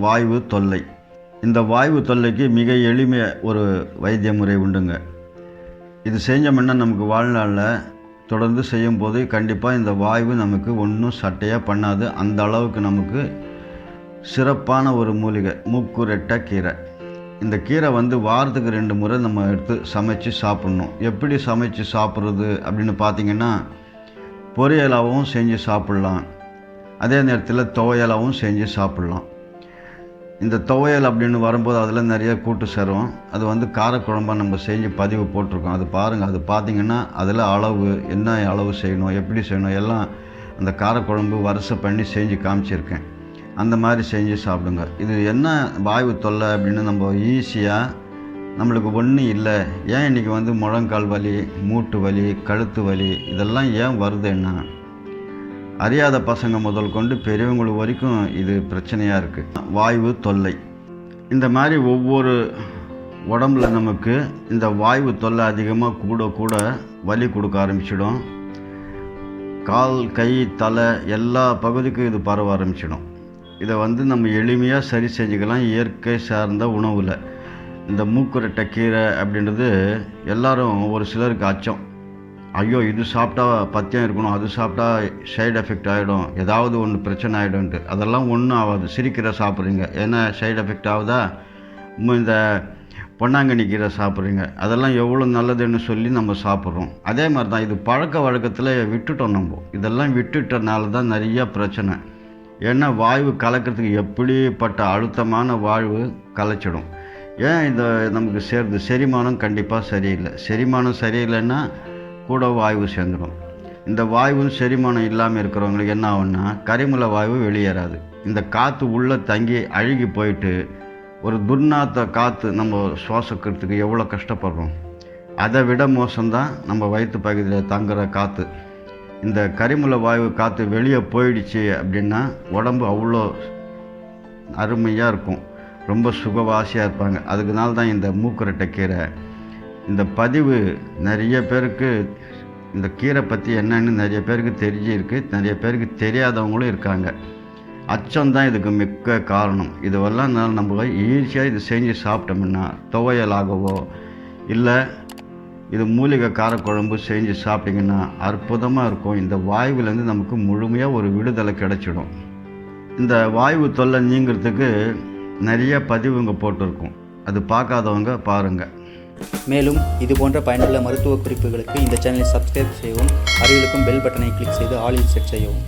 வாயு தொல்லை. இந்த வாயு தொல்லைக்கு மிக எளிமைய ஒரு வைத்திய முறை உண்டுங்க. இது செஞ்சோம்னா நமக்கு வாழ்நாளில் தொடர்ந்து செய்யும்போது கண்டிப்பாக இந்த வாயு நமக்கு ஒன்றும் சட்டையாக பண்ணாது. அந்த அளவுக்கு நமக்கு சிறப்பான ஒரு மூலிகை மூக்குரட்டை கீரை. இந்த கீரை வாரத்துக்கு 2 முறை நம்ம எடுத்து சமைச்சு சாப்பிட்ணும். எப்படி சமைச்சு சாப்பிட்றது அப்படின்னு பார்த்திங்கன்னா, பொரியலாகவும் செஞ்சு சாப்பிட்லாம், அதே நேரத்தில் துவையலாகவும் செஞ்சு சாப்பிட்லாம். இந்த துவையல் அப்படின்னு வரும்போது அதில் நிறைய கூட்டு சேரும். அது காரக்குழம்பாக நம்ம செஞ்சு பதிவு போட்டிருக்கோம். அது பாருங்கள். அது பார்த்திங்கன்னா அதில் அளவு என்ன அளவு செய்யணும், எப்படி செய்யணும் எல்லாம் அந்த காரக்குழம்பு வரிசை பண்ணி செஞ்சு காமிச்சிருக்கேன். அந்த மாதிரி செஞ்சு சாப்பிடுங்க. இது என்ன வாயு தொல்லை அப்படின்னு நம்ம ஈஸியாக நம்மளுக்கு ஒன்றும் இல்லை, ஏன் இன்றைக்கி முழங்கால் வலி, மூட்டு வலி, கழுத்து வலி இதெல்லாம் ஏன் வருது, என்ன அறியாத பசங்க முதல் கொண்டு பெரியவங்களுக்கு வரைக்கும் இது பிரச்சனையாக இருக்குது. வாயு தொல்லை இந்த மாதிரி ஒவ்வொரு உடம்புல நமக்கு இந்த வாயு தொல்லை அதிகமாக கூட கூட வலி கொடுக்க ஆரம்பிச்சிடும். கால், கை, தலை எல்லா பகுதிக்கும் இது பரவ ஆரம்பிச்சிடும். இதை நம்ம எளிமையாக சரி செஞ்சுக்கலாம் இயற்கை சார்ந்த உணவில். இந்த மூக்குரட்டை கீரை அப்படின்றது எல்லாரும் ஒரு சிலருக்கு அச்சம். ஐயோ இது சாப்பிட்டா பத்தியம் இருக்கணும், அது சாப்பிட்டா சைடு எஃபெக்ட் ஆகிடும், ஏதாவது ஒன்று பிரச்சனை ஆகிடும்ன்ட்டு. அதெல்லாம் ஒன்றும் ஆகாது. சிரிக்கீரை சாப்பிட்றீங்க, ஏன்னா சைடு எஃபெக்ட் ஆகுதா? இந்த பொன்னாங்கண்ணி கீரை சாப்பிட்றீங்க, அதெல்லாம் எவ்வளோ நல்லதுன்னு சொல்லி நம்ம சாப்பிட்றோம். அதே மாதிரி தான் இது பழக்க வழக்கத்தில் விட்டுட்டோம். நம்ம இதெல்லாம் விட்டுட்டனால தான் நிறைய பிரச்சனை. ஏன்னா வாயு கலக்கிறதுக்கு எப்படிப்பட்ட அழுத்தமான வாயு கலைச்சிடும். ஏன் இந்த நமக்கு சேருது? செரிமானம் கண்டிப்பாக சரியில்லை. செரிமானம் சரியில்லைன்னா கூட வாயு சேர்ந்துடும். இந்த வாயு செரிமானம் இல்லாமல் இருக்கிறவங்களுக்கு என்ன ஆகும்னா கரிமூல வாயு வெளியேறாது. இந்த காற்று உள்ளே தங்கி அழுகி போயிட்டு ஒரு துர்நாத்த காற்று நம்ம சுவாசிக்கிறதுக்கு எவ்வளோ கஷ்டப்படுறோம். அதை விட மோசம்தான் நம்ம வயிற்று பகுதியில் தங்குற காற்று. இந்த கரிமூல வாயு காற்று வெளியே போயிடுச்சு அப்படின்னா உடம்பு அவ்வளோ அருமையாக இருக்கும், ரொம்ப சுகவாசியாக இருப்பாங்க. அதுக்குனால தான் இந்த மூக்குரட்டை கீரை. இந்த பதிவு நிறைய பேருக்கு இந்த கீரை பற்றி என்னன்னு நிறைய பேருக்கு தெரிஞ்சிருக்கு, நிறைய பேருக்கு தெரியாதவங்களும் இருக்காங்க. அச்சம்தான் இதுக்கு மிக்க காரணம். இதுவெல்லாம் நம்ம ஈஸியாக இது செஞ்சு சாப்பிட்டோம்னா துவையலாகவோ இல்லை இது மூலிகை காரக்குழம்பு செஞ்சு சாப்பிட்டிங்கன்னா அற்புதமாக இருக்கும். இந்த வாயுவிலேருந்து நமக்கு முழுமையாக ஒரு விடுதலை கிடைச்சிடும். இந்த வாயு தொல்லை நீங்கிறதுக்கு நிறைய பதிவுங்க போட்டிருக்கும், அது பார்க்காதவங்க பாருங்கள். மேலும் இது போன்ற பயனுள்ள மருத்துவ குறிப்புகளுக்கு இந்த சேனலை சப்ஸ்கிரைப் செய்யவும், அருகிலுக்கும் பெல் பட்டனை கிளிக் செய்து ஆலில் செட் செய்யவும்.